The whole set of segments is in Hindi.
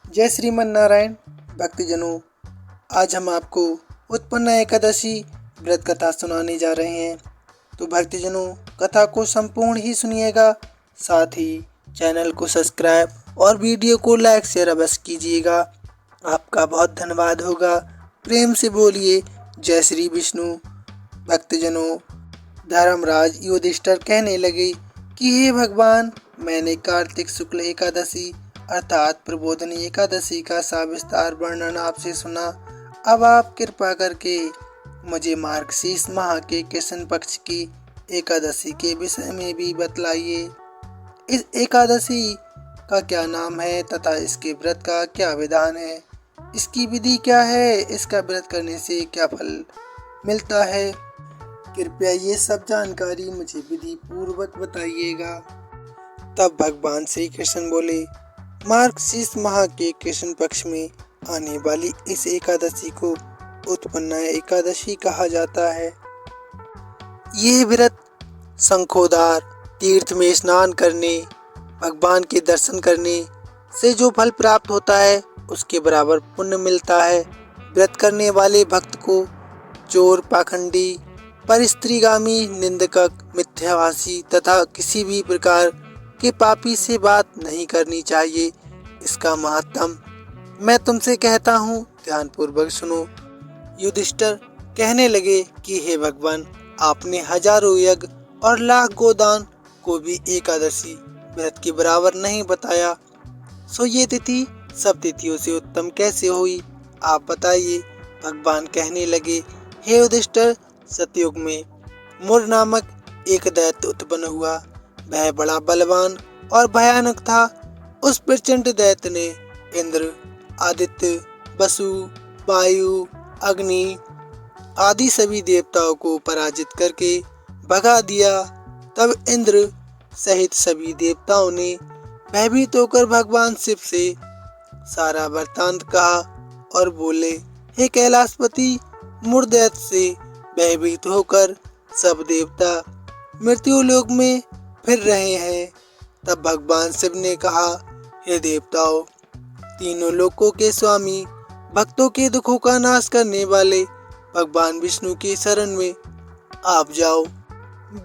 जय श्रीमन नारायण भक्तजनों। आज हम आपको उत्पन्ना एकादशी व्रत कथा सुनाने जा रहे हैं। तो भक्तजनों, कथा को संपूर्ण ही सुनिएगा, साथ ही चैनल को सब्सक्राइब और वीडियो को लाइक शेयर अवश्य कीजिएगा। आपका बहुत धन्यवाद होगा। प्रेम से बोलिए जय श्री विष्णु। भक्तजनों, धर्मराज युधिष्ठिर कहने लगे कि हे भगवान, मैंने कार्तिक शुक्ल एकादशी अर्थात प्रबोधनी एकादशी का सविस्तार वर्णन आपसे सुना। अब आप कृपा करके मुझे मार्गशीर्ष माह के कृष्ण पक्ष की एकादशी के विषय में भी बतलाइए। इस एकादशी का क्या नाम है तथा इसके व्रत का क्या विधान है, इसकी विधि क्या है, इसका व्रत करने से क्या फल मिलता है। कृपया ये सब जानकारी मुझे विधि पूर्वक बताइएगा। तब भगवान श्री कृष्ण बोले, मार्गशीर्ष माह के कृष्ण पक्ष में आने वाली इस एकादशी को उत्पन्ना एकादशी कहा जाता है। ये व्रत शंखोदार तीर्थ में स्नान करने, भगवान के दर्शन करने से जो फल प्राप्त होता है उसके बराबर पुण्य मिलता है। व्रत करने वाले भक्त को चोर, पाखंडी, परस्त्रीगामी, निंदक, मिथ्याभाषी तथा किसी भी प्रकार के पापी से बात नहीं करनी चाहिए। इसका महत्तम मैं तुमसे कहता हूँ, ध्यान पूर्वक सुनो। युधिष्ठिर कहने लगे कि हे भगवान, आपने हजारों यज्ञ और लाख गोदान को भी एकादशी व्रत के बराबर नहीं बताया। सो ये तिथि सब तिथियों से उत्तम कैसे हुई, आप बताइए। भगवान कहने लगे, हे युधिष्ठिर, सतयुग में मुर नामक एक दैत्य उत्पन्न हुआ। वह बड़ा बलवान और भयानक था। उस प्रचंड दैत्य ने इंद्र, आदित्य, वसु, वायु, अग्नि आदि सभी देवताओं को पराजित करके भगा दिया। तब इंद्र सहित सभी देवताओं ने भयभीत होकर भगवान शिव से सारा वृत्तांत कहा और बोले, हे कैलाशपति, मुर दैत्य से भयभीत होकर सब देवता मृत्यु लोक में फिर रहे हैं। तब भगवान शिव ने कहा, हे देवताओं, तीनों लोकों के स्वामी, भक्तों के दुखों का नाश करने वाले भगवान विष्णु की शरण में आप जाओ।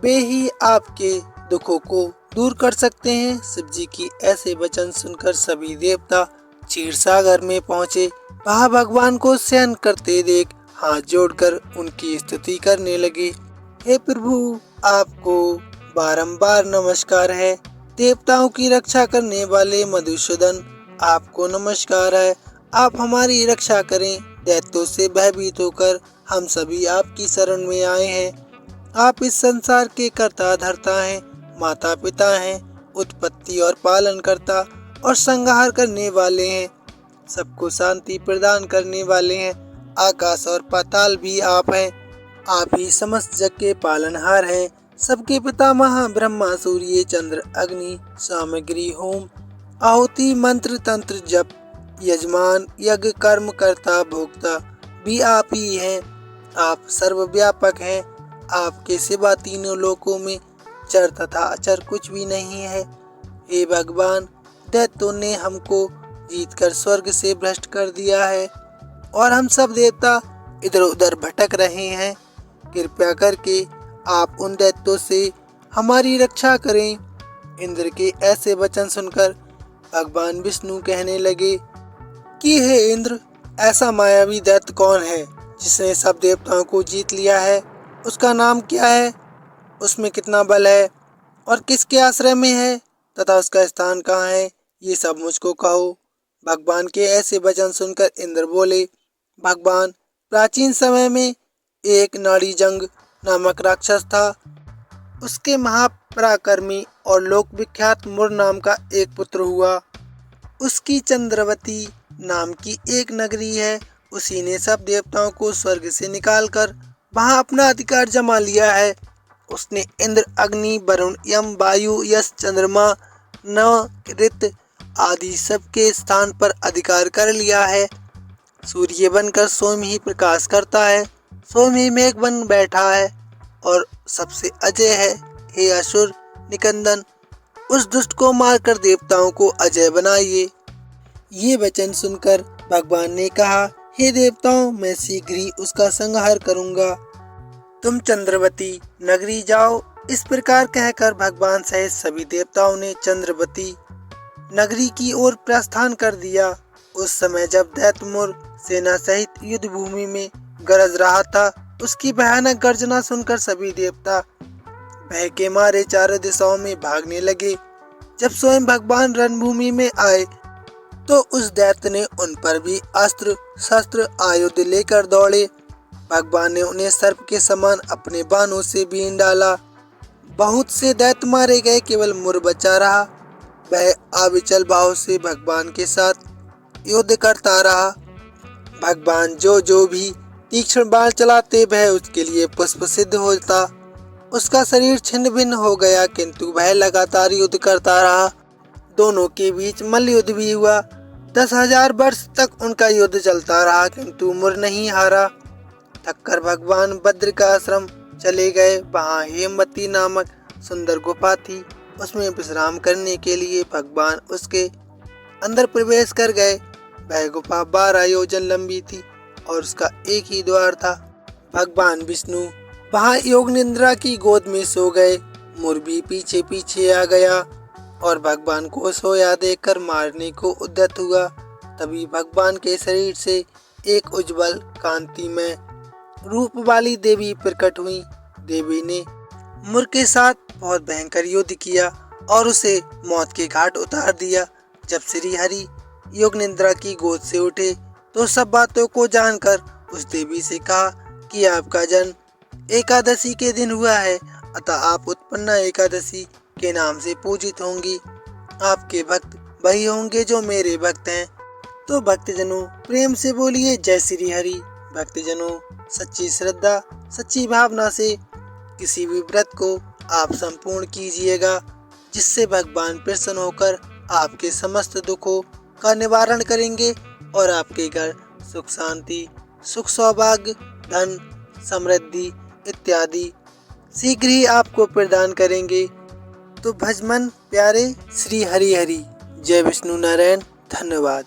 वे ही आपके दुखों को दूर कर सकते हैं। शिव जी की ऐसे वचन सुनकर सभी देवता क्षीर सागर में पहुँचे। वहाँ भगवान को शयन करते देख हाथ जोड़कर उनकी स्तुति करने लगे। हे प्रभु, आपको बारंबार नमस्कार है। देवताओं की रक्षा करने वाले मधुसूदन, आपको नमस्कार है। आप हमारी रक्षा करें। दैत्यों से भयभीत होकर हम सभी आपकी शरण में आए हैं। आप इस संसार के कर्ता धर्ता हैं, माता पिता हैं, उत्पत्ति और पालन करता और संहार करने वाले हैं, सबको शांति प्रदान करने वाले हैं। आकाश और पाताल भी आप हैं। आप ही समस्त जग के पालनहार हैं। सबके पितामह ब्रह्मा, सूर्य, चंद्र, अग्नि, सामग्री, होम, आहुति, मंत्र, तंत्र, जप, यजमान, यज्ञ, कर्म, कर्ता, भोक्ता भी आप ही हैं। आप सर्वव्यापक हैं। आपके सिवा तीनों लोकों में चर तथा अचर कुछ भी नहीं है। हे भगवान, दैत्यों ने हमको जीतकर स्वर्ग से भ्रष्ट कर दिया है और हम सब देवता इधर उधर भटक रहे हैं। कृपया करके आप उन दैत्यों से हमारी रक्षा करें। इंद्र के ऐसे वचन सुनकर भगवान विष्णु कहने लगे कि हे इंद्र, ऐसा मायावी दैत्य कौन है जिसने सब देवताओं को जीत लिया है? उसका नाम क्या है? उसमें कितना बल है और किसके आश्रय में है तथा उसका स्थान कहाँ है? ये सब मुझको कहो। भगवान के ऐसे वचन सुनकर इंद्र बोले, भगवान, प्राचीन समय में एक नाड़ीजंग नामक राक्षस था। उसके महापराक्रमी और लोक विख्यात मुर नाम का एक पुत्र हुआ। उसकी चंद्रवती नाम की एक नगरी है। उसी ने सब देवताओं को स्वर्ग से निकालकर वहां अपना अधिकार जमा लिया है। उसने इंद्र, अग्नि, वरुण, यम, वायु, यश, चंद्रमा, नव, ऋत आदि सबके स्थान पर अधिकार कर लिया है। सूर्य बनकर स्वयं ही प्रकाश करता है, स्वयं ही मेघ बन बैठा है और सबसे अजय है। हे असुर निकंदन, उस दुष्ट को मारकर देवताओं को अजय बनाइए। ये वचन सुनकर भगवान ने कहा, हे देवताओं, मैं शीघ्र ही उसका संहार करूंगा। तुम चंद्रवती नगरी जाओ। इस प्रकार कहकर भगवान सहित सभी देवताओं ने चंद्रवती नगरी की ओर प्रस्थान कर दिया। उस समय जब दैत्यमुर सेना सहित युद्ध भूमि में गरज रहा था, उसकी भयानक गर्जना सुनकर सभी देवता भय के मारे चारों दिशाओं में भागने लगे। जब स्वयं भगवान रणभूमि में आए तो उस दैत्य ने उन पर भी अस्त्र शस्त्र आयुध लेकर दौड़े। भगवान ने उन्हें सर्प के समान अपने बाणों से बीन डाला। बहुत से दैत्य मारे गए, केवल मुर बचा रहा। वह अविचल भाव से भगवान के साथ युद्ध करता रहा। भगवान जो भी तीक्ष्ण बाण चलाते वह उसके लिए पुष्प सिद्ध होता। उसका शरीर छिन्न भिन्न हो गया, किंतु वह लगातार युद्ध करता रहा। दोनों के बीच मल्ल युद्ध भी हुआ। 10,000 वर्ष तक उनका युद्ध चलता रहा, किंतु मुर नहीं हारा। थककर भगवान भद्र का आश्रम चले गए। वहाँ हेमवती नामक सुंदर गुफा थी। उसमें विश्राम करने के लिए भगवान उसके अंदर प्रवेश कर गए। वह गुफा 12 योजन लंबी थी और उसका एक ही द्वार था। भगवान विष्णु वहाँ योग निद्रा की गोद में सो गए। मुर भी पीछे पीछे आ गया और भगवान को सोया देखकर मारने को उद्यत हुआ। तभी भगवान के शरीर से एक उज्जवल कांतिमय रूप वाली देवी प्रकट हुई। देवी ने मुर के साथ बहुत भयंकर युद्ध किया और उसे मौत के घाट उतार दिया। जब श्री हरि योग निद्रा की गोद से उठे तो सब बातों को जानकर उस देवी से कहा कि आपका जन्म एकादशी के दिन हुआ है, अतः आप उत्पन्ना एकादशी के नाम से पूजित होंगी। आपके भक्त वही होंगे जो मेरे भक्त हैं। तो भक्तजनों, प्रेम से बोलिए जय श्री हरि। भक्तजनों, सच्ची श्रद्धा सच्ची भावना से किसी भी व्रत को आप संपूर्ण कीजिएगा, जिससे भगवान प्रसन्न होकर आपके समस्त दुखों का निवारण करेंगे और आपके घर सुख शांति, सुख सौभाग्य, धन, समृद्धि इत्यादि शीघ्र ही आपको प्रदान करेंगे। तो भज मन प्यारे श्री हरि हरि। जय विष्णु नारायण। धन्यवाद।